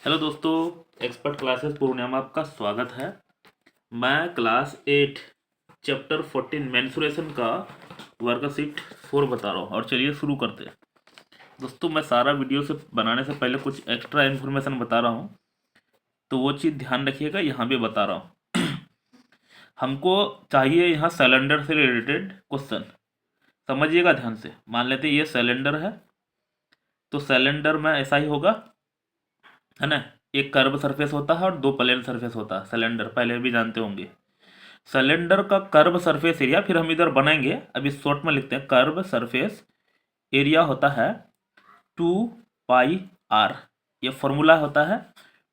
Hello दोस्तों, expert classes Purnia में आपका स्वागत है। मैं क्लास 8 चैप्टर 14 मेंसुरेशन का वर्कशीट 4 बता रहा हूँ। और चलिए शुरू करते हैं। दोस्तों, मैं सारा वीडियो से बनाने से पहले कुछ एक्स्ट्रा इन्फॉर्मेशन बता रहा हूँ, तो वो चीज़ ध्यान रखिएगा। यहाँ भी बता रहा हूँ। हमको चाहिए यहाँ सिलेंडर से रिलेटेड क्वेश्चन। समझिएगा ध्यान से। मान लेते हैं ये सिलेंडर है, तो सिलेंडर में ऐसा ही होगा, है ना। एक कर्व सरफेस होता है और दो प्लेन सरफेस होता है। सिलेंडर पहले भी जानते होंगे। सिलेंडर का कर्व सरफेस एरिया, फिर हम इधर बनाएंगे, अभी शॉर्ट में लिखते हैं। कर्व सरफेस एरिया होता है 2πr। ये फॉर्मूला होता है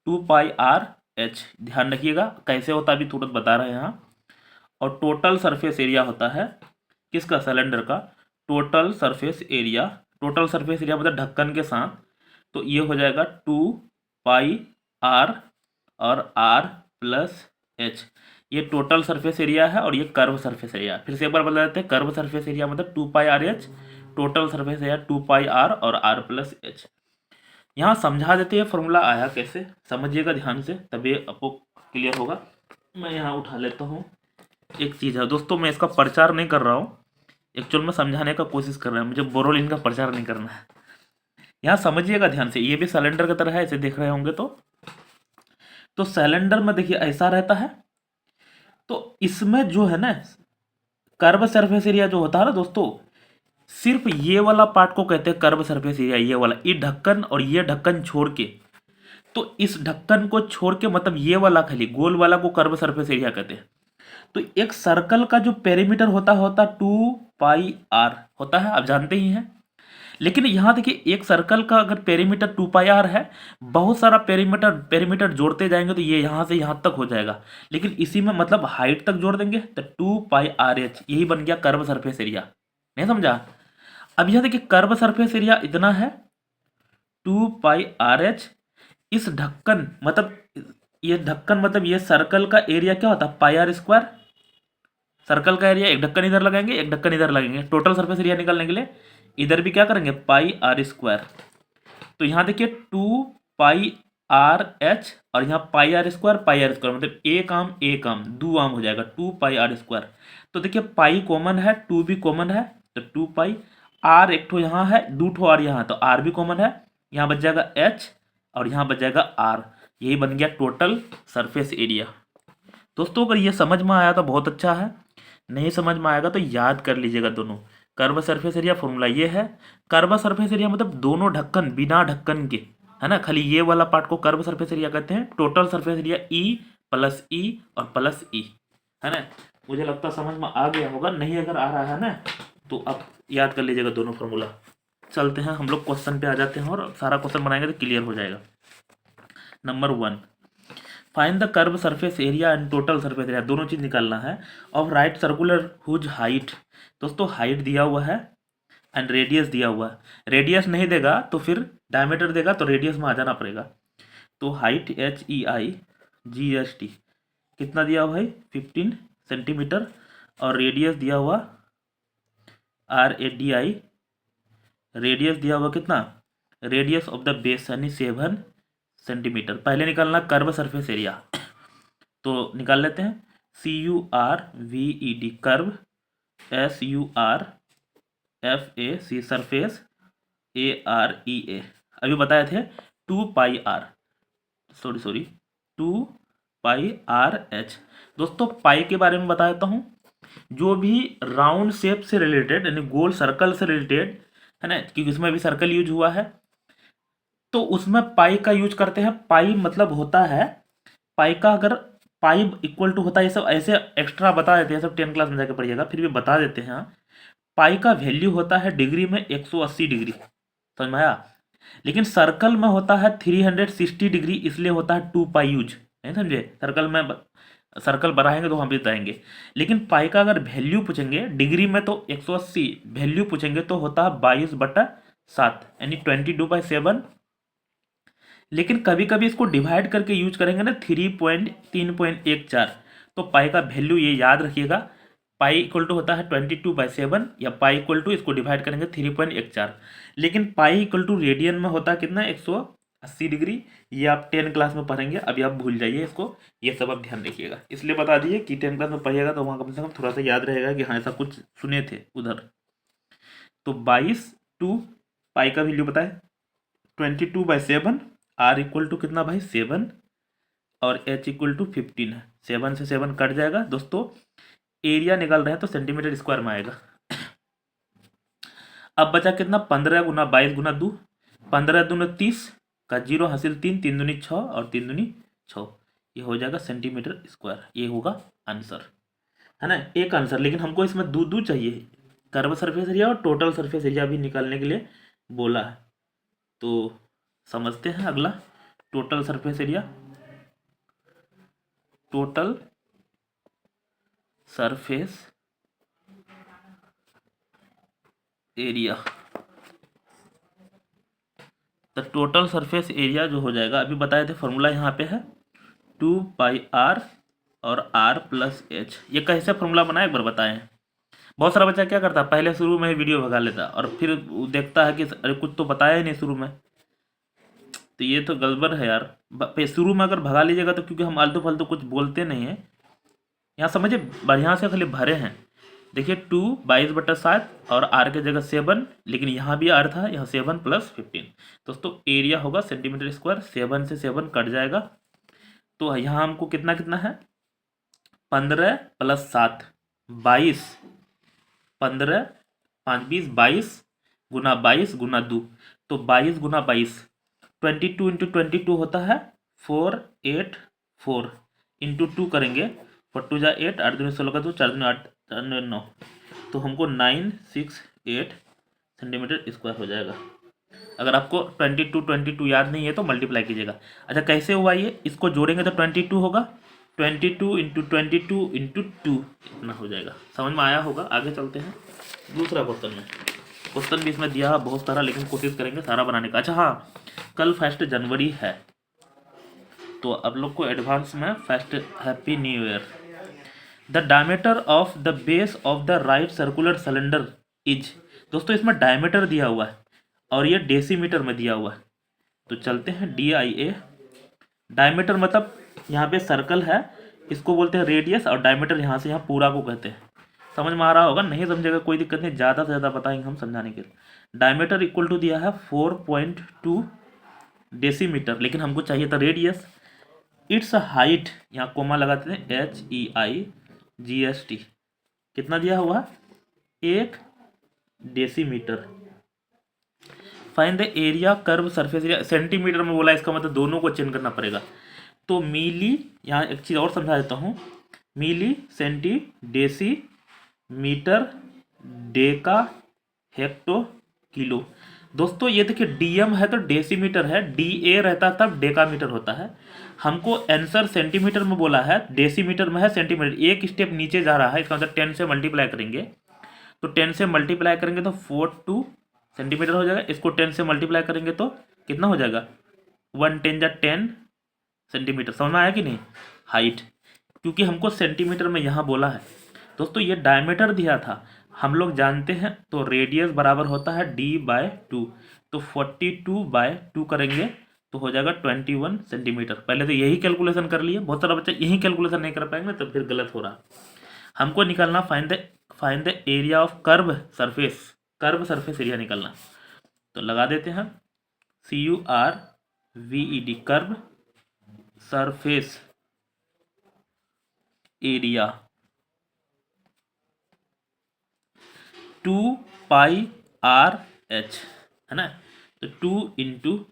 2πr/h। ध्यान रखिएगा कैसे होता है, अभी तुरंत बता रहे हैं यहाँ। और टोटल सरफेस एरिया होता है किसका, सिलेंडर का। टोटल सरफेस एरिया मतलब ढक्कन के साथ, तो ये हो जाएगा 2πr और r+h। ये टोटल सरफेस एरिया है और ये कर्व सरफेस एरिया। फिर से एक बार बता देते हैं। कर्व सरफेस एरिया मतलब 2πr/h, total surface area 2πr और r+h। यहाँ समझा देते हैं फॉर्मूला आया कैसे, समझिएगा ध्यान से, तभी आपको क्लियर होगा। मैं यहाँ उठा लेता हूँ। एक चीज़ है दोस्तों, मैं इसका प्रचार नहीं कर रहा हूँ, एक्चुअल में समझाने का कोशिश कर रहा है। मुझे बोरोलिन का प्रचार नहीं करना है। यहाँ समझिएगा ध्यान से। ये भी सिलेंडर की तरह है, इसे देख रहे होंगे तो सिलेंडर में देखिए ऐसा रहता है। तो इसमें जो है ना, कर्व सरफेस एरिया जो होता है ना दोस्तों, सिर्फ ये वाला पार्ट को कहते हैं कर्व सरफेस एरिया। ये वाला, ये ढक्कन और ये ढक्कन छोड़ के, तो इस ढक्कन को छोड़ के मतलब ये वाला खाली गोल वाला को कर्व सरफेस एरिया कहते हैं। तो एक सर्कल का जो पेरीमीटर होता 2πr होता है, आप जानते ही हैं। लेकिन यहाँ देखिए, एक सर्कल का अगर पेरीमीटर 2πr है, बहुत सारा पेरीमीटर जोड़ते जाएंगे तो ये यहाँ से यहाँ तक हो जाएगा। लेकिन इसी में मतलब हाइट तक जोड़ देंगे तो 2πrh, यही बन गया कर्व सरफेस एरिया। नहीं समझा। अब यहाँ देखिए, कर्व सरफेस एरिया इतना है 2πrh। इस ढक्कन मतलब ये ढक्कन मतलब ये सर्कल का एरिया क्या होता है, πr²। सर्कल का एरिया, एक ढक्कन इधर लगाएंगे एक ढक्कन इधर लगाएंगे, टोटल सरफेस एरिया निकालने के लिए इधर भी क्या करेंगे, πr²। तो यहाँ देखिए 2πrh और यहाँ πr² मतलब एक आम दो आम हो जाएगा 2πr²। तो देखिए पाई कॉमन है, 2 भी कॉमन है, तो 2π। r एक ठो यहाँ है, दो ठो r यहाँ, तो r भी कॉमन है। यहाँ बच जाएगा h और यहाँ बच जाएगा r। यही बन गया टोटल सरफेस एरिया। दोस्तों, अगर ये समझ में आया तो बहुत अच्छा है, नहीं समझ में आएगा तो याद कर लीजिएगा दोनों। कर्व सरफेस एरिया फॉर्मूला ये है। कर्व सरफेस एरिया मतलब दोनों ढक्कन बिना ढक्कन के, है ना, खाली ये वाला पार्ट को कर्व सरफेस एरिया कहते हैं। टोटल सरफेस एरिया E+E और +E, है ना। मुझे लगता समझ में आ गया होगा, नहीं अगर आ रहा है ना तो आप याद कर लीजिएगा दोनों फॉर्मूला। चलते हैं हम लोग क्वेश्चन पे आ जाते हैं और सारा क्वेश्चन बनाएंगे तो क्लियर हो जाएगा। Number 1, find the curve surface area and total surface area, दोनों चीज निकालना है। Of right circular whose height, दोस्तों हाइट दिया हुआ है एंड रेडियस दिया हुआ है। रेडियस नहीं देगा तो फिर डायमीटर देगा, तो रेडियस में आ जाना पड़ेगा। तो हाइट HEIGST कितना दिया हुआ है, 15 सेंटीमीटर। और रेडियस दिया हुआ RADI, रेडियस दिया हुआ कितना, रेडियस ऑफ द बेस यानी 7 सेंटीमीटर। पहले निकालना कर्व सरफेस एरिया, तो निकाल लेते हैं। CURVED curve, SURFAC surface, AREA अभी बताए थे 2πr, सॉरी 2πrh। दोस्तों पाई के बारे में बता देता हूँ। जो भी राउंड शेप से रिलेटेड यानी गोल सर्कल से रिलेटेड है ना, क्योंकि इसमें भी सर्कल यूज हुआ है, तो उसमें पाई का यूज करते हैं। पाई मतलब होता है, पाई का अगर पाई इक्वल टू होता है, ये सब ऐसे एक्स्ट्रा बता देते हैं, सब 10 क्लास में जाकर पढ़िएगा, फिर भी बता देते हैं। पाई का वैल्यू होता है डिग्री में 180 डिग्री, समझ में आया। लेकिन सर्कल में होता है 360 डिग्री, इसलिए होता है 2π यूज, नहीं समझे। सर्कल में सर्कल बढ़ाएंगे तो हम भी बताएंगे। लेकिन पाई का अगर वैल्यू पूछेंगे डिग्री में तो 180, वैल्यू पूछेंगे तो होता है 22/7 यानी 22/7। लेकिन कभी कभी इसको डिवाइड करके यूज करेंगे ना, 3.14, तो पाई का वैल्यू ये याद रखिएगा, पाई इक्वल टू होता है 22/7 या पाई इक्वल टू इसको डिवाइड करेंगे 3.14। लेकिन पाई इक्वल टू रेडियन में होता है कितना, 80 डिग्री। ये आप 10 क्लास में पढ़ेंगे, अभी आप भूल जाइए इसको, ये सब आप ध्यान रखिएगा। इसलिए बता दीजिए कि 10 क्लास में पढ़िएगा तो वहाँ कम से कम थोड़ा सा याद रहेगा कि हाँ ऐसा कुछ सुने थे उधर। तो 22 पाई का वैल्यू बताए 22/7, आर इक्वल टू कितना भाई 7, और एच इक्वल टू 15 है। 7 से 7 कट जाएगा दोस्तों। एरिया निकाल रहे हैं तो सेंटीमीटर स्क्वायर में आएगा। अब बचा कितना 15 गुना 22 गुना 2, 15 दूनी 30 का 0 हासिल 3, 3 दूनी 6 और 3 दूनी 6, ये हो जाएगा सेंटीमीटर स्क्वायर। ये होगा आंसर, है ना, एक आंसर। लेकिन हमको इसमें दो चाहिए, कर्व सरफेस एरिया और टोटल सरफेस एरिया भी निकालने के लिए बोला है। तो समझते हैं अगला, total surface area. Total surface area, तो टोटल सरफेस एरिया जो हो जाएगा, अभी बताए थे फॉर्मूला यहाँ पे है 2πr और r प्लस एच। ये कैसे फॉर्मूला बनाए एक बार बताएं। बहुत सारा बच्चा क्या करता है, पहले शुरू में ही वीडियो भगा लेता और फिर देखता है कि अरे कुछ तो बताया ही नहीं शुरू में, तो ये तो गड़बड़ है यार। शुरू में अगर भगा लीजिएगा तो, क्योंकि हम आलतू फालतू कुछ बोलते नहीं हैं यहाँ, समझिए बढ़िया से खाली भरे हैं। देखिए 2 22/7 और आर के जगह 7, लेकिन यहाँ भी आर था, यहाँ 7 + 15। दोस्तों एरिया होगा सेंटीमीटर स्क्वायर, 7 से 7 कट जाएगा। तो यहाँ हमको कितना कितना है 15 + 7 22, 15 5 20 22 गुना 22 गुना 2, तो 22 गुना 22 22 × 22 होता है 484 इंटू 2 करेंगे, 4 2 = 8, 8 दूनी 16 का 2, 4 दूनी 8, 4 दूनी 9, तो हमको 968 सेंटीमीटर स्क्वायर हो जाएगा। अगर आपको 22 याद नहीं है तो मल्टीप्लाई कीजिएगा। अच्छा कैसे हुआ ये, इसको जोड़ेंगे तो 22 होगा, 22 × 22 × 2 इतना हो जाएगा। समझ में आया होगा। आगे चलते हैं दूसरा क्वेश्चन में। क्वेश्चन भी इसमें दिया है बहुत सारा, लेकिन कोशिश करेंगे सारा बनाने का। अच्छा हाँ, कल 1 जनवरी है, तो आप लोग को एडवांस में first happy new year. The diameter of the base of the right circular cylinder is, दोस्तों इसमें डायमीटर दिया हुआ है और ये डेसीमीटर में दिया हुआ है, तो चलते हैं DIA। डायमीटर मतलब यहाँ पे सर्कल है, इसको बोलते हैं रेडियस, और डायमीटर यहाँ से यहाँ पूरा को कहते हैं। समझ में आ रहा होगा, नहीं समझेगा कोई दिक्कत नहीं, ज़्यादा से ज़्यादा बताएंगे हम समझाने के लिए। डायमीटर इक्वल टू दिया है 4.2 डेसीमीटर, लेकिन हमको चाहिए था रेडियस। इट्स हाइट, यहाँ कोमा लगाते हैं HEIGST, कितना दिया हुआ 1 decimetre. Find the area curve surface area, centimetre में बोला, इसका मतलब दोनों को चेंज करना पड़ेगा। तो मिली, यहाँ एक चीज़ और समझा देता हूँ, milli, centi, deci, metre, deca, hecto, kilo. दोस्तों ये देखिए DM है तो डेसीमीटर है, DA रहता तब डेकामीटर होता है। हमको आंसर सेंटीमीटर में बोला है, डेसीमीटर में है सेंटीमीटर, एक स्टेप नीचे जा रहा है, इसका मतलब 10 से मल्टीप्लाई करेंगे, तो 10 से मल्टीप्लाई करेंगे तो 42 सेंटीमीटर हो जाएगा। इसको 10 से मल्टीप्लाई करेंगे तो कितना हो जाएगा 1 10 = 10 सेंटीमीटर। समझ में आया कि नहीं। हाइट, क्योंकि हमको सेंटीमीटर में यहाँ बोला है। दोस्तों ये डायमीटर दिया था, हम लोग जानते हैं, तो रेडियस बराबर होता है D/2, तो 42/2 करेंगे तो हो जाएगा 21 सेंटीमीटर। पहले तो यही कैलकुलेशन कर लिए, बहुत सारा बच्चा यही कैलकुलेशन नहीं कर पाएंगे तो फिर गलत हो रहा। हमको निकालना find the area of curve surface area निकालना, तो लगा देते हैं CURVED, curve surface area 2πRH, है ना, तो 2 ×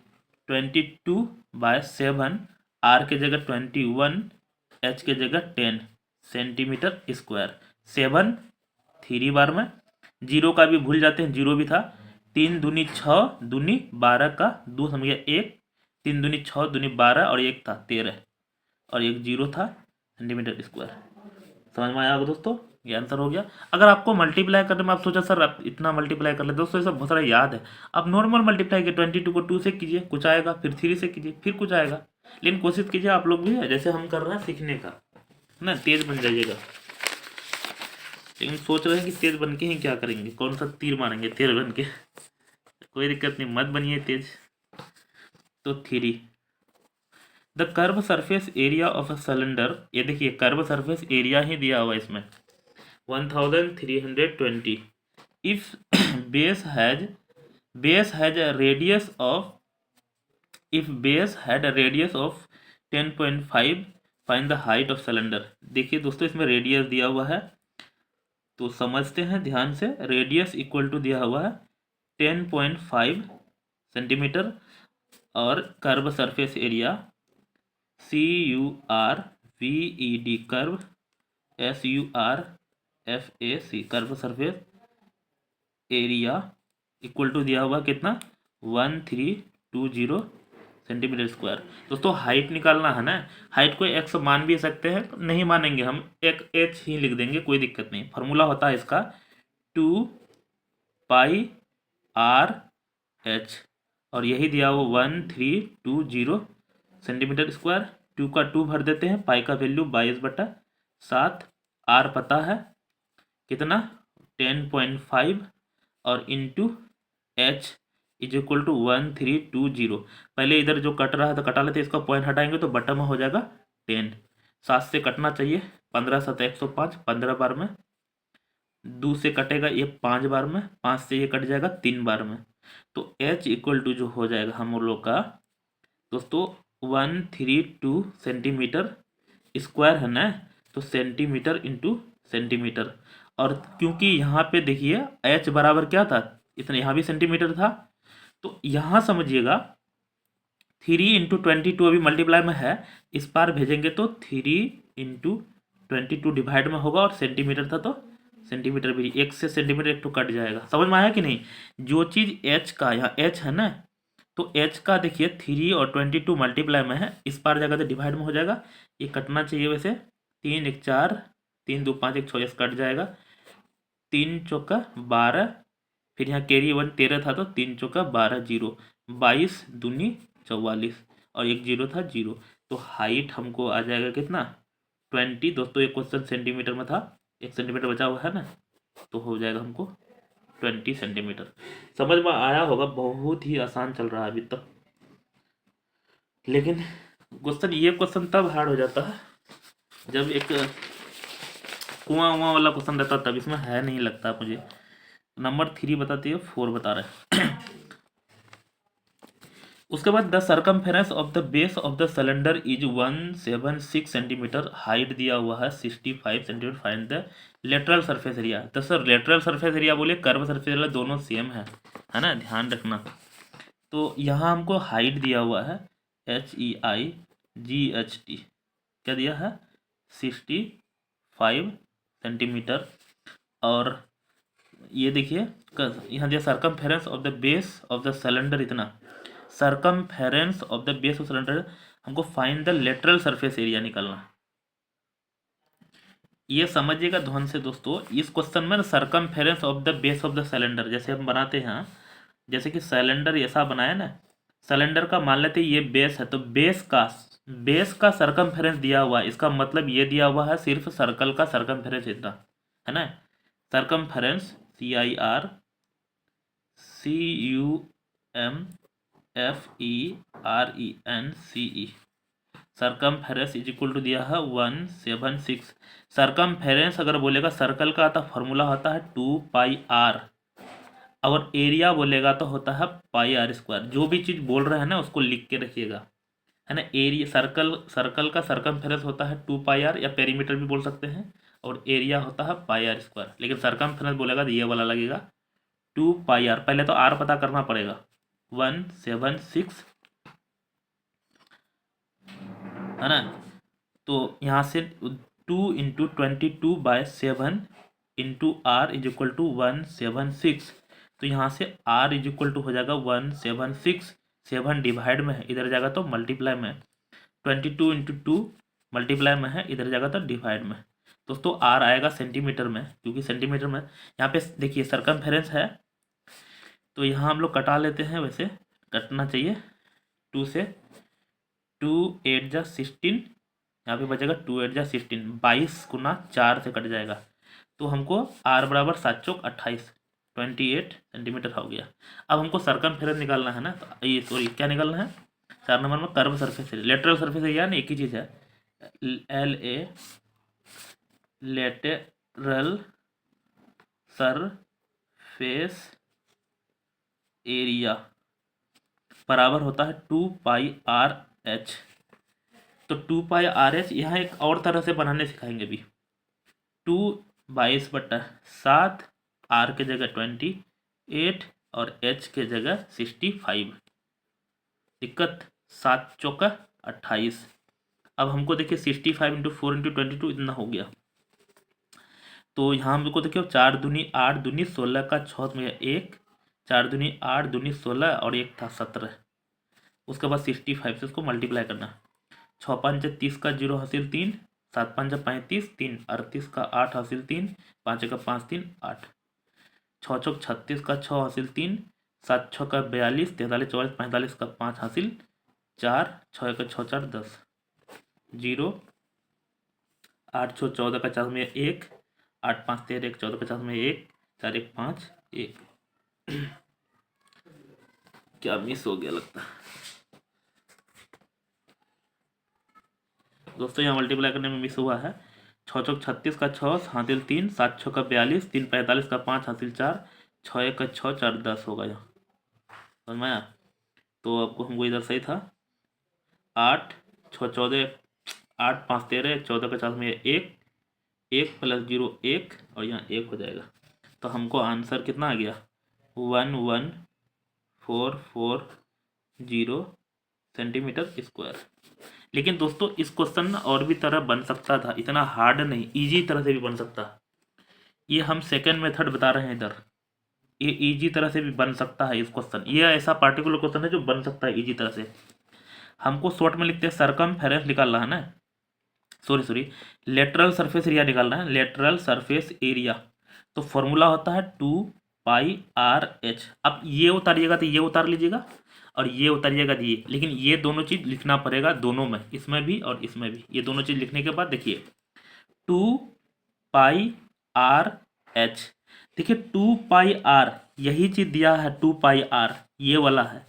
22/7, R के जगह 21, H के जगह 10 सेंटीमीटर स्क्वायर। 7 3 बार में, 0 का भी भूल जाते हैं, 0 भी था। 3 दूनी 6 दूनी 12 का 2 समझ गया 1, 3 दूनी 6 दूनी 12 और 1 था 13 और 1 0 था सेंटीमीटर स्क्वायर। समझ में आया होगा दोस्तों, ये आंसर हो गया। अगर आपको मल्टीप्लाई करने में आप सोचा सर आप इतना मल्टीप्लाई कर ले, दोस्तों ये सब बहुत सारा याद है। आप नॉर्मल मल्टीप्लाई कीजिए, 22 को 2 से कीजिए कुछ आएगा, फिर 3 से कीजिए फिर कुछ आएगा, लेकिन कोशिश कीजिए आप लोग भी जैसे हम कर रहे हैं सीखने का, है ना, तेज बन जाइएगा। लेकिन सोच रहे हैं कि तेज बन के ही क्या करेंगे, कौन सा तीर मारेंगे तेज बन के, कोई दिक्कत नहीं, मत बनिए तेज। तो 3। The curve surface area of a cylinder, ये देखिए कर्व सरफेस एरिया ही दिया हुआ है इसमें 1320। If base has a radius of if base had a radius of 10.5, find the height of cylinder। देखिए दोस्तों इसमें रेडियस दिया हुआ है, तो समझते हैं ध्यान से। रेडियस इक्वल टू दिया हुआ है 10.5 सेंटीमीटर और curve surface area CURVED curve SURFAC curve surface area equal to दिया हुआ कितना 1320 सेंटीमीटर स्क्वायर। दोस्तों हाइट निकालना है ना, हाइट को x मान भी सकते हैं, नहीं मानेंगे हम एक h ही लिख देंगे, कोई दिक्कत नहीं। फार्मूला होता है इसका 2πRh और यही दिया हुआ 1320 सेंटीमीटर स्क्वायर। 2 का 2 भर देते हैं, पाई का वैल्यू 22/7, r पता है कितना 10.5 और into h is equal to 1320। पहले इधर जो कट रहा था कटा लेते, इसका पॉइंट हटाएंगे तो बटन में हो जाएगा 10। 7 से कटना चाहिए, 15 7 105, 15 बार में। 2 से कटेगा ये 5 बार में, 5 से ये कट जाएगा 3 बार में। तो h इक्वल टू जो हो जाएगा हम लोग का दोस्तों 132 सेंटीमीटर स्क्वायर है ना, तो सेंटीमीटर इंटू सेंटीमीटर। और क्योंकि यहाँ पे देखिए h बराबर क्या था, इतना यहाँ भी सेंटीमीटर था, तो यहाँ समझिएगा 3 इंटू 22 अभी मल्टीप्लाई में है, इस पार भेजेंगे तो 3 इंटू 22 डिवाइड में होगा, और सेंटीमीटर था तो सेंटीमीटर भी एक से सेंटीमीटर एक तो कट जाएगा। समझ में आया कि नहीं? जो चीज़ h का यहाँ h है ना, तो h का देखिए 3 और 22 मल्टीप्लाई में है, इस पार जाएगा तो डिवाइड में हो जाएगा, ये कटना चाहिए वैसे। 3 1 4, 3 2 5 1 6 कट जाएगा, 3 चौका 12, फिर यहाँ कैरी 1 13 था तो 3 चौका 12 0, 22 दूनी 44 और एक जीरो था 0। तो हाइट हमको आ जाएगा कितना 20। दोस्तों ये क्वेश्चन सेंटीमीटर में था, 1 सेंटीमीटर बचा हुआ है ना, तो हो जाएगा हमको 20 सेंटीमीटर। समझ में आया होगा, बहुत ही आसान चल रहा है अभी तक। लेकिन क्वेश्चन ये क्वेश्चन तब हार्ड हो जाता है जब एक कुआं वाला क्वेश्चन रहता, तब इसमें है नहीं लगता मुझे। नंबर 3 बताती है, 4 बता रहे हैं। उसके बाद the circumference of the base of the cylinder is 176 centimetre, height दिया हुआ है 65 centimetre, find the lateral surface area. तो सर लेटरल सरफेस एरिया बोले कर्व सरफेस एरिया दोनों सेम है ना, ध्यान रखना। तो यहाँ हमको हाइट दिया हुआ है HEIGHT, क्या दिया है 65 सेंटीमीटर, और ये देखिए यहाँ दिया circumference of the base of the cylinder इतना, circumference of the base of cylinder. हमको find the lateral surface area निकालना। ये समझिएगा ध्यान से दोस्तों, इस क्वेश्चन में circumference of the base of the cylinder जैसे हम बनाते हैं, जैसे कि सिलेंडर ऐसा बनाया ना, सिलेंडर का मान लेते ये बेस है, तो बेस का सर्कमफेरेंस दिया हुआ है, इसका मतलब ये दिया हुआ है सिर्फ सर्कल का सर्कमफेरेंस इतना है ना। Circumference CIRCUMFERENCE, circumference is equal to दिया है 176। सर्कमफेरेंस अगर बोलेगा सर्कल का तो फॉर्मूला होता है 2πr, और एरिया बोलेगा तो होता है πr²। जो भी चीज़ बोल रहे हैं ना उसको लिख के रखिएगा, है ना। एरिया सर्कल का सर्कमफेरेंस होता है 2πr, या पेरीमीटर भी बोल सकते हैं, और एरिया होता है πr²। लेकिन सर्कमफेरेंस बोलेगा तो ये वाला लगेगा 2πr। पहले तो r पता करना पड़ेगा 176 है ना। तो यहाँ से 2 into 22/7 into r is equal to 176। तो यहाँ से r इज इक्वल टू हो जाएगा 176, 7 डिवाइड में है, इधर जाएगा तो मल्टीप्लाई में, 22 इंटू 2 मल्टीप्लाई में है, इधर जाएगा तो डिवाइड में। दोस्तों r आएगा सेंटीमीटर में, क्योंकि सेंटीमीटर में यहाँ पे देखिए सर्कमफेरेंस है, तो यहाँ हम लोग कटा लेते हैं, वैसे कटना चाहिए 2 से, 2 8 जा 16, यहाँ पे बचेगा 2 8 जा 16, 22 गुना 4 से कट जाएगा, तो हमको r बराबर 7 चौक 28, 28 सेंटीमीटर हो गया। अब हमको सर्कमफेरेंस निकालना है ना, तो ये सॉरी क्या निकालना है 4 नंबर में curve surface area, lateral surface area ना एक ही चीज़ है, LA लेटरल सरफेस एरिया बराबर होता है 2πRH। तो 2πRH यहाँ एक और तरह से बनाने सिखाएंगे अभी। 2/22 R के जगह 28 और H के जगह 65। दिक्कत 7 चौका 28। अब हमको देखिए 65 × 4 × 22 इतना हो गया। तो यहाँ हमको देखिए 4 दूनी 8 दूनी 16 का 6 में 1, 4 दूनी 8 दूनी 16 और 1 था 17। उसके बाद 65 से उसको मल्टीप्लाई करना। 6 5 30 का 0 हासिल 3, 7 5 35 3, 38 का 8 हासिल 3, 5 का 5 3 8, 6 चौक 36 का 6 हासिल 3, 7 6 का 42, 43 44 45 का 5 हासिल 4, 6 का 6 4 10, 0 8 6 14 का 4 में 1, 8 5 13 1 14 का 4 में 1, 4 1 5 1। क्या मिस हो गया लगता है दोस्तों, यहाँ मल्टीप्लाई करने में मिस हुआ है। 6 चौक 36 का 6 हासिल 3, 7 6 का 42, 3 45 का 5 हासिल 4, 6 1 का 6 4 10 होगा यहाँ, समझ में आया? तो आपको हमको इधर सही था 8 6 14 8 5 13 14 का 4 में 1 1 + 0 1 और यहाँ 1 हो जाएगा। तो हमको आंसर कितना आ गया 11440 सेंटीमीटर स्क्वायर। लेकिन दोस्तों इस क्वेश्चन ना और भी तरह बन सकता था, इतना हार्ड नहीं, इजी तरह से भी बन सकता। ये हम सेकेंड मेथड बता रहे हैं इधर, ये इजी तरह से भी बन सकता है इस क्वेश्चन। ये ऐसा पार्टिकुलर क्वेश्चन है जो बन सकता है इजी तरह से। हमको शॉर्ट में लिखते हैं सरकमफेरेंस निकालना है ना, सॉरी लेटरल सरफेस एरिया निकालना है, लेटरल सरफेस एरिया। तो फॉर्मूला होता है 2πRH। अब ये उतारिएगा तो ये उतार लीजिएगा और ये उतारिएगा ये, लेकिन ये दोनों चीज़ लिखना पड़ेगा दोनों में, इसमें भी और इसमें भी। ये दोनों चीज़ लिखने के बाद देखिए 2πRH, देखिए 2πR यही चीज़ दिया है, 2πR ये वाला है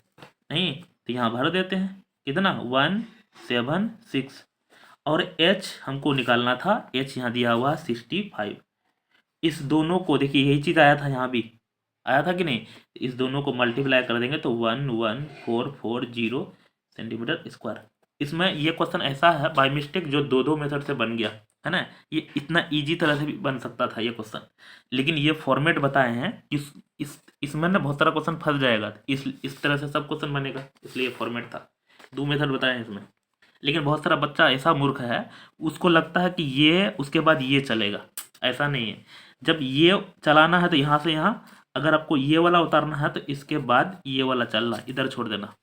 नहीं, तो यहाँ भर देते हैं कितना 176 और H हमको निकालना था, H यहाँ दिया हुआ 65। इस दोनों को देखिए यही चीज़ आया था, यहाँ भी आया था कि नहीं, इस दोनों को मल्टीप्लाई कर देंगे तो 11440 सेंटीमीटर स्क्वायर। इसमें ये क्वेश्चन ऐसा है बाय मिस्टेक जो दो मेथड से बन गया है ना, ये इतना इजी तरह से भी बन सकता था ये क्वेश्चन, लेकिन ये फॉर्मेट बताए हैं इसमें ना बहुत सारा क्वेश्चन फंस जाएगा, इस तरह से सब क्वेश्चन बनेगा, इसलिए फॉर्मेट था। 2 मेथड बताए हैं इसमें, लेकिन बहुत सारा बच्चा ऐसा मूर्ख है उसको लगता है कि ये उसके बाद ये चलेगा, ऐसा नहीं है। जब ये चलाना है तो यहाँ से यहाँ, अगर आपको ये वाला उतारना है तो इसके बाद ये वाला चलना, इधर छोड़ देना।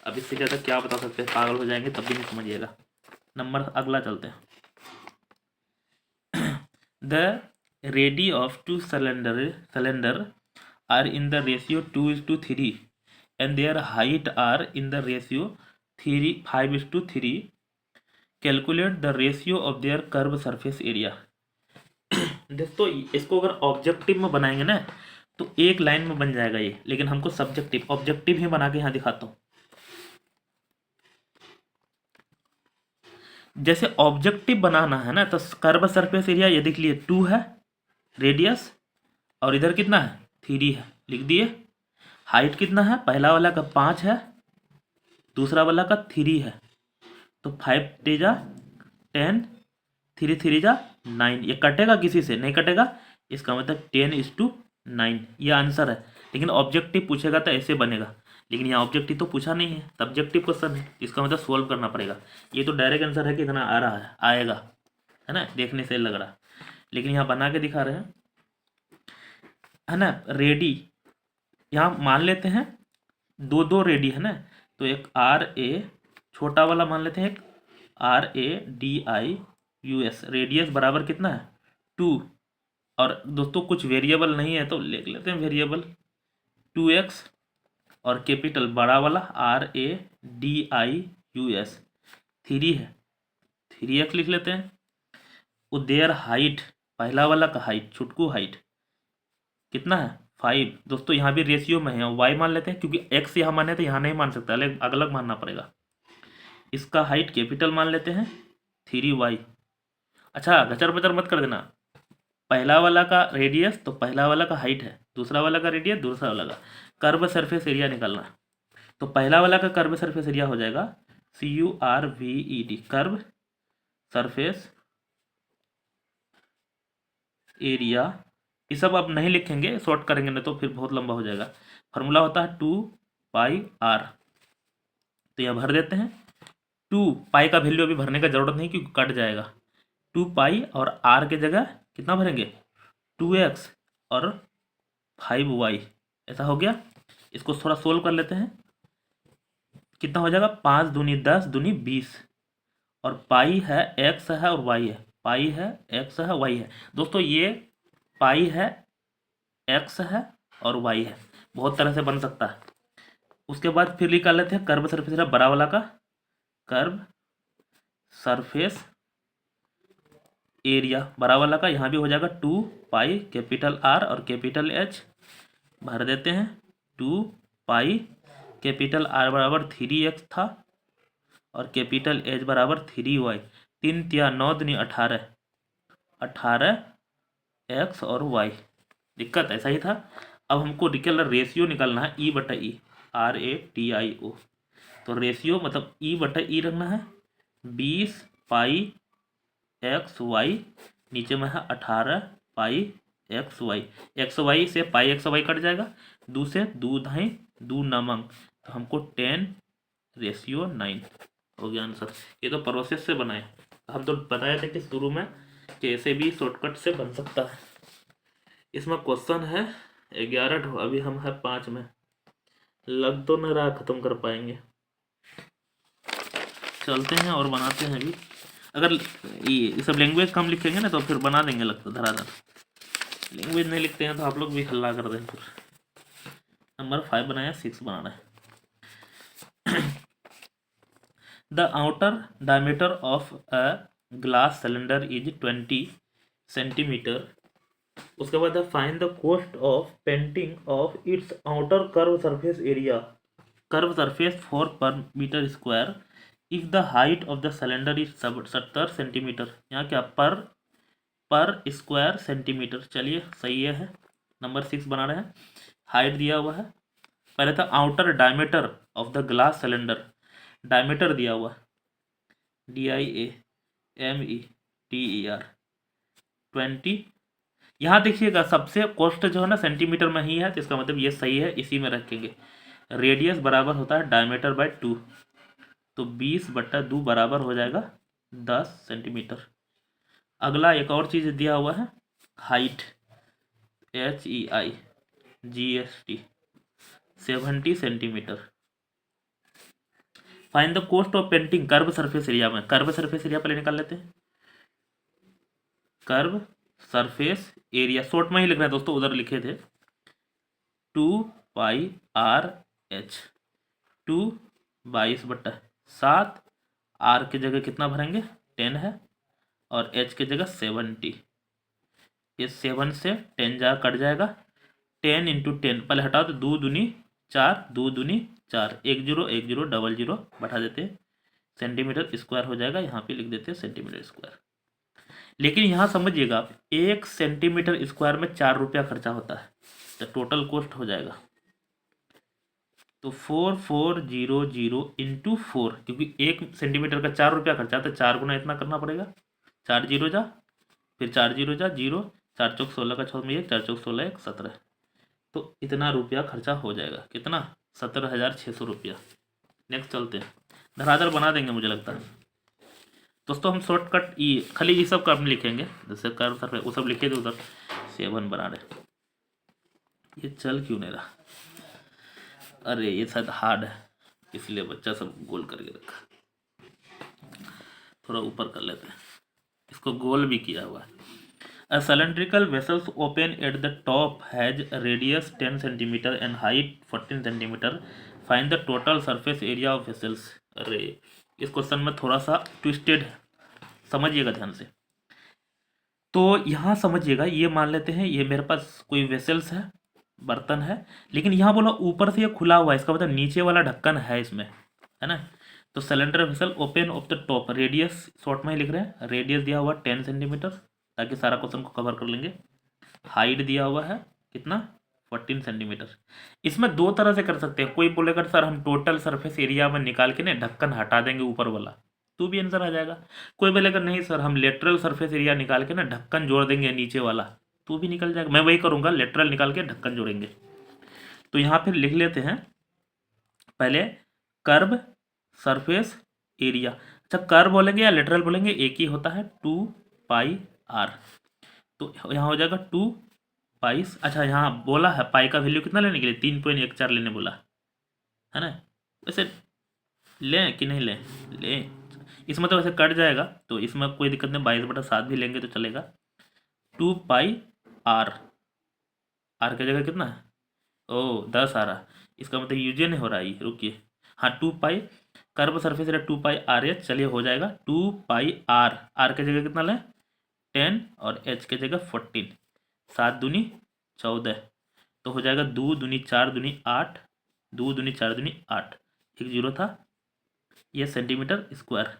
अब इससे ज़्यादा क्या बता सकते हैं, पागल हो जाएंगे तब भी नहीं समझिएगा। नंबर अगला चलते हैं। The radii of 2 cylinder are in the ratio 2:3 and their height are in the ratio 5:3. Calculate the ratio of their curved surface area. दोस्तों इसको अगर ऑब्जेक्टिव में बनाएंगे ना तो एक लाइन में बन जाएगा ये, लेकिन हमको सब्जेक्टिव ऑब्जेक्टिव ही बना के यहाँ दिखाता हूँ। जैसे ऑब्जेक्टिव बनाना है ना तो कर्व सरफेस एरिया ये देख लिए 2 है रेडियस और इधर कितना है 3 है, लिख दिए। हाइट कितना है, पहला वाला का 5 है, दूसरा वाला का 3 है, तो 5 3 जा 10, 3 3 जा 9। ये कटेगा किसी से नहीं कटेगा, इसका मतलब 10:9 ये आंसर है। लेकिन ऑब्जेक्टिव पूछेगा तो ऐसे बनेगा, लेकिन यहाँ ऑब्जेक्टिव तो पूछा नहीं है, सब्जेक्टिव क्वेश्चन है, इसका मतलब सोल्व करना पड़ेगा। ये तो डायरेक्ट आंसर है कि इतना आ रहा है, आएगा है ना, देखने से लग रहा, लेकिन यहाँ बना के दिखा रहे हैं है ना। रेडी यहाँ मान लेते हैं 2 रेडी है ना, तो एक RA छोटा वाला मान लेते हैं, एक RADIUS रेडियस बराबर कितना है 2। और दोस्तों कुछ वेरिएबल नहीं है तो लिख लेते हैं वेरिएबल 2x और कैपिटल बड़ा वाला RADIUS 3 है, 3x लिख लेते हैं। देयर हाइट पहला वाला का हाइट छुटकू हाइट कितना है 5। दोस्तों यहाँ भी रेशियो में है, y मान लेते हैं क्योंकि x यहाँ माने तो यहाँ नहीं मान सकता, अलग अलग मानना पड़ेगा। इसका हाइट कैपिटल मान लेते हैं 3y। अच्छा गचर बचर मत कर देना, पहला वाला का रेडियस तो पहला वाला का हाइट है, दूसरा वाला का रेडियस दूसरा वाला का। कर्व सरफेस एरिया निकालना, तो पहला वाला का कर्व सरफेस एरिया हो जाएगा CURVED, कर्व सरफेस एरिया। ये सब अब नहीं लिखेंगे, शॉर्ट करेंगे नहीं तो फिर बहुत लंबा हो जाएगा। फार्मूला होता है 2πr, तो यह भर देते हैं। 2 का वैल्यू अभी भरने का जरूरत नहीं क्योंकि कट जाएगा। 2 और r के जगह कितना भरेंगे 2x और 5y, ऐसा हो गया। इसको थोड़ा सोल्व कर लेते हैं, कितना हो जाएगा 5 दूनी 10 दूनी 20, और पाई है x है और y है, पाई है x है y है। दोस्तों ये पाई है x है और y है, बहुत तरह से बन सकता है। उसके बाद फिर निकाल लेते हैं कर्व सरफेस एरिया बड़ा वाला का, कर्व सरफेस एरिया बड़ा वाला का, यहाँ भी हो जाएगा 2 कैपिटल R और कैपिटल H, भर देते हैं। 2 कैपिटल R बराबर 3x था और कैपिटल H बराबर 3y। 3 तिया 9 दूनी 18, 18x और y। दिक्कत ऐसा ही था। अब हमको निकल रेशियो निकालना है E/E, RATIO। तो रेशियो मतलब E/E रखना है 20πxy, नीचे में है 18πxy। xy से πxy कट जाएगा, 2 से 2 धाई 2 नमंग, तो हमको 10:9 हो गया आंसर। ये तो प्रोसेस से बनाए, हम तो बताए थे कि शुरू में कैसे भी शॉर्टकट से बन सकता है। इसमें क्वेश्चन है 11, अभी हम है 5 में, लग तो नहीं रहा खत्म कर पाएंगे। चलते हैं और बनाते हैं अभी। अगर ये सब लैंग्वेज कम लिखेंगे ना तो फिर बना देंगे लगता धराधर, लैंग्वेज नहीं लिखते हैं तो आप लोग भी हल्ला कर दें। फिर नंबर 5 बनाया, 6 बनाना है। The outer diameter of a glass cylinder is 20 centimeter। उसके बाद find the cost of painting of its outer curve surface area, curve surface 4 per metre square if the height of the cylinder is 70 centimetre. यहाँ क्या पर square centimetre, चलिए सही है। Number 6 बना रहे हैं। हाइट दिया हुआ है, पहले था outer diameter of the glass cylinder, diameter दिया हुआ DIAMETER 20। यहाँ देखिएगा सबसे कॉस्ट जो है ना सेंटीमीटर में ही है, तो इसका मतलब ये सही है, इसी में रखेंगे। रेडियस बराबर होता है डायमीटर बाय 2, तो 20/2 बराबर हो जाएगा 10 सेंटीमीटर। अगला एक और चीज़ दिया हुआ है, height HEIGST 70 centimetre. Find the cost of painting curve surface area में, कर्व सरफेस एरिया पहले निकाल लेते हैं। कर्व सरफेस एरिया शॉर्ट में ही लिख रहे हैं दोस्तों, उधर लिखे थे 2πRH, 2 22/7, R की जगह कितना भरेंगे 10 है और H की जगह 70। ये 7 से 10 जा कट जाएगा, 10 × 10 पहले हटाओ तो 2 दूनी 4, 2 दूनी 4, 1 0 1 0 00 बैठा देते हैं, सेंटीमीटर स्क्वायर हो जाएगा। यहाँ पे लिख देते हैं सेंटीमीटर स्क्वायर। लेकिन यहाँ समझिएगा 1 सेंटीमीटर स्क्वायर में 4 रुपया खर्चा होता है, तो टोटल कॉस्ट हो जाएगा तो 4400 × 4, क्योंकि 1 सेंटीमीटर का 4 रुपया खर्चा, तो 4 गुना इतना करना पड़ेगा। 4 0 जा, फिर 4 0 जा 0, 4 चौक 16 का 6 में 1, 4 चौक 16 1 17, तो इतना रुपया खर्चा हो जाएगा। कितना 17,600 रुपया। नेक्स्ट चलते हैं, धराधर बना देंगे मुझे लगता है दोस्तों। हम शॉर्टकट खाली ये सब काम लिखेंगे, जैसे कर्व सरफेस वो सब लिखे थे उधर। 7 बना रहे, ये चल क्यों नहीं रहा, अरे ये शायद हार्ड है इसलिए बच्चा सब गोल करके रखा। थोड़ा ऊपर कर लेते हैं, इसको गोल भी किया हुआ है। A cylindrical vessels open at the top has radius 10 cm and height 14 cm. Find the total surface area of vessels। अरे इस क्वेश्चन में थोड़ा सा ट्विस्टेड है, समझिएगा ध्यान से। तो यहाँ समझिएगा, ये मान लेते हैं ये मेरे पास कोई वेसल्स है बर्तन है, लेकिन यहाँ बोला ऊपर से ये खुला हुआ है, इसका मतलब नीचे वाला ढक्कन है इसमें, है ना। तो cylinder vessel open of the top, radius short में ही लिख रहे हैं, रेडियस दिया हुआ 10 सेंटीमीटर, ताकि सारा क्वेश्चन को कवर कर लेंगे। हाइट दिया हुआ है कितना, 14 सेंटीमीटर। इसमें दो तरह से कर सकते हैं, कोई बोलेगा सर हम टोटल सरफेस एरिया में निकाल के ना ढक्कन हटा देंगे ऊपर वाला, तो भी आंसर आ जाएगा। कोई बोलेगा नहीं सर हम लेटरल सरफेस एरिया निकाल के ना ढक्कन जोड़ देंगे नीचे वाला, तो भी निकल जाएगा। मैं वही करूँगा, लेटरल निकाल के ढक्कन जोड़ेंगे। तो यहाँ फिर लिख लेते हैं पहले कर्व सरफेस एरिया। अच्छा कर्व बोलेंगे या लेटरल बोलेंगे एक ही होता है, 2πr। तो यहाँ हो जाएगा 2π। अच्छा यहाँ बोला है पाई का वैल्यू कितना लेने के लिए, 3.14 लेने बोला है ना। वैसे लें कि नहीं लें, लें। इसमें तो वैसे कट जाएगा, तो इसमें कोई दिक्कत नहीं, 22/7 भी लेंगे तो चलेगा। 2πr, आर की जगह कितना है, ओ 10 आ रहा, इसका मतलब यूजे नहीं हो रहा है, रुकिए। हाँ 2π कर्व सरफेस एरिया 2πr, चलिए हो जाएगा 2πr। आर की जगह कितना लें 10 और एच की जगह 14, 7 दूनी 14, तो हो जाएगा 2 दूनी 4 दूनी 8, 2 दूनी 4 दूनी 8, एक जीरो था, ये सेंटीमीटर स्क्वायर।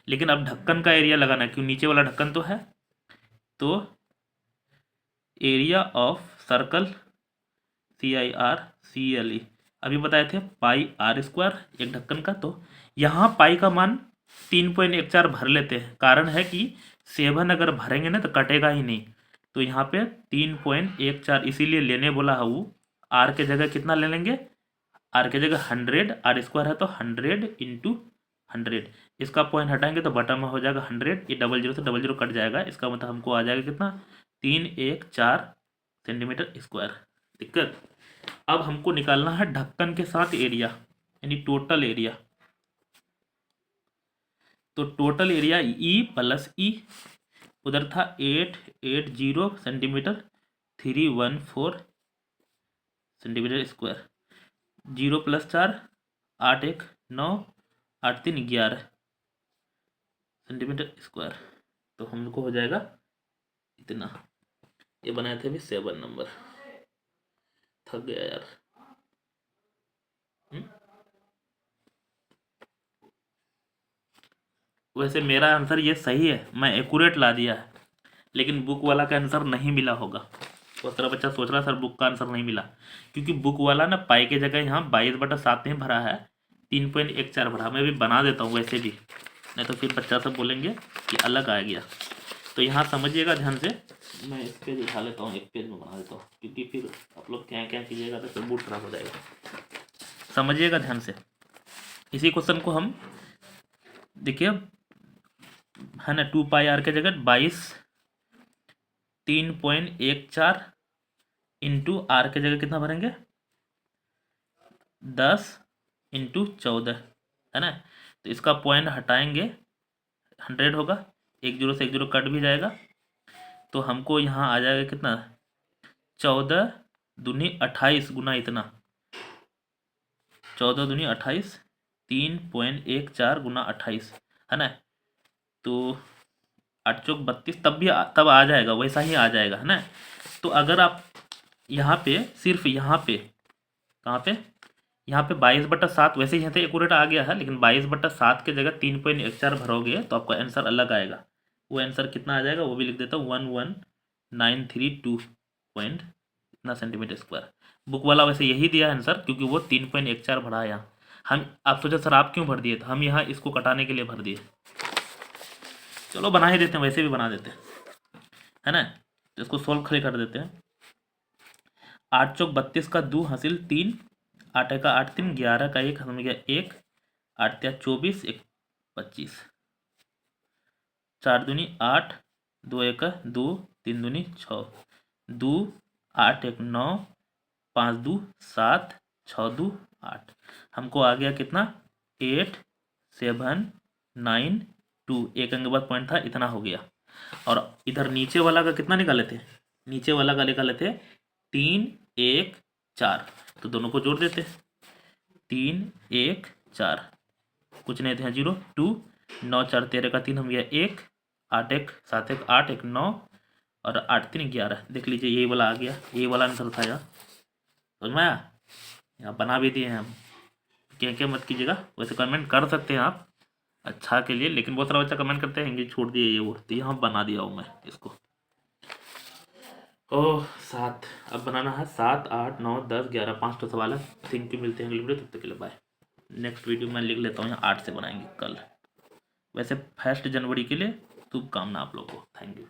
लेकिन अब ढक्कन का एरिया लगाना है, क्यों नीचे वाला ढक्कन तो है, तो एरिया ऑफ सर्कल CIRCLE अभी बताए थे πr² एक ढक्कन का। तो यहाँ पाई का मान 3.14 भर लेते हैं, कारण है कि 7 अगर भरेंगे ना तो कटेगा ही नहीं, तो यहाँ पे 3.14 इसीलिए लेने बोला है वो। आर के जगह कितना ले लेंगे, आर के जगह 100, r² है तो 100 × 100, इसका पॉइंट हटाएंगे तो बटन में हो जाएगा 100, ये 00 से 00 कट जाएगा, इसका मतलब हमको आ जाएगा कितना 314 सेंटीमीटर स्क्वायर। दिक्कत। अब हमको निकालना है ढक्कन के साथ एरिया, यानी टोटल एरिया। तो टोटल एरिया E + E, उधर था 880 centimetre, 314 centimetre square, 0 + 4 8 1 9 8 3 11 centimetre square. तो हमको हो जाएगा इतना। ये बनाए थे अभी 7 नंबर, थक गया यार। वैसे मेरा आंसर ये सही है, मैं एक्यूरेट ला दिया है, लेकिन बुक वाला का आंसर नहीं मिला होगा। बहुत सारा बच्चा सोच रहा सर बुक का आंसर नहीं मिला, क्योंकि बुक वाला ना पाई के जगह यहाँ 22/7 नहीं भरा है, 3.14 भरा। मैं भी बना देता हूँ वैसे भी, नहीं तो फिर बच्चा सब बोलेंगे कि अलग आ गया। तो यहाँ समझिएगा ध्यान से, मैं एक पेज उठा लेता हूँ, एक पेज में बना देता हूँ, क्योंकि फिर आप लोग क्या क्या कीजिएगा तो फिर मूड खराब हो जाएगा। समझिएगा ध्यान से, इसी क्वेश्चन को हम देखिए है ना, 2πr के जगह 22 3.14 इंटू आर के जगह कितना भरेंगे 10 × 14, है ना। तो इसका पॉइंट हटाएंगे 100 होगा, 10 से 10 कट भी जाएगा, तो हमको यहाँ आ जाएगा कितना 14 दूनी 28 गुना इतना, 14 दूनी 28, 3.14 गुना 28, है ना। तो 8 चौक 32, तब आ जाएगा, वैसा ही आ जाएगा, है ना। तो अगर आप यहाँ पे सिर्फ यहाँ पे कहाँ पे यहाँ पे 22/7, वैसे यहाँ पे एक्यूरेट आ गया है, लेकिन 22/7 के जगह 3.14 भरोगे तो आपका आंसर अलग आएगा। वो आंसर कितना आ जाएगा वो भी लिख देता हूँ, 11932 पॉइंट इतना सेंटीमीटर स्क्वायर। बुक वाला वैसे यही दिया आंसर, क्योंकि वो 3.14 भरा है यहाँ। हम आप सोचे सर आप क्यों भर दिए, तो हम यहाँ इसको कटाने के लिए भर दिए। चलो बना ही देते हैं, वैसे भी बना देते हैं, है ना। तो इसको सोल्व खड़े कर देते हैं। 8 चौक 32 का 2 हासिल 3, 8 का 8 3 11 का 1 खत्म गया 1, 8 या 24 1 25, 4 दूनी 8, 2 1 2, 3 दूनी 6, 2 8 1 9, 5 2 7, 6 2 8। हमको आ गया कितना 8 7 9 2, एक अंक के बाद पॉइंट था, इतना हो गया। और इधर नीचे वाला का कितना निकाले थे, नीचे वाला का निकाले थे 3 1 4, तो दोनों को जोड़ देते 3 1 4, कुछ नहीं थे 0 2 9 4 13 का 3 हम गया 1, 8 1 7 1 8 1 9 और 8 3 11। देख लीजिए यही वाला आ गया, यही वाला आंसर था यार, समझ में आया? यहाँ बना भी दिए हैं हम, क्या मत कीजिएगा। वैसे कमेंट कर सकते हैं आप अच्छा के लिए, लेकिन बहुत सारा बच्चा कमेंट करते हैं इंग्लिश छोड़ दिए ये वो, तो यहाँ बना दिया हूँ मैं इसको। ओह 7, अब बनाना है 7, 8, 9, 10, 11, 5 तो सवाल है। थिंक मिलते हैं अगली वीडियो, तब तक के लिए बाय। नेक्स्ट वीडियो मैं लिख लेता हूँ, यहाँ 8 से बनाएंगे कल। वैसे 1 जनवरी के लिए शुभकामना आप लोगों को। Thank you.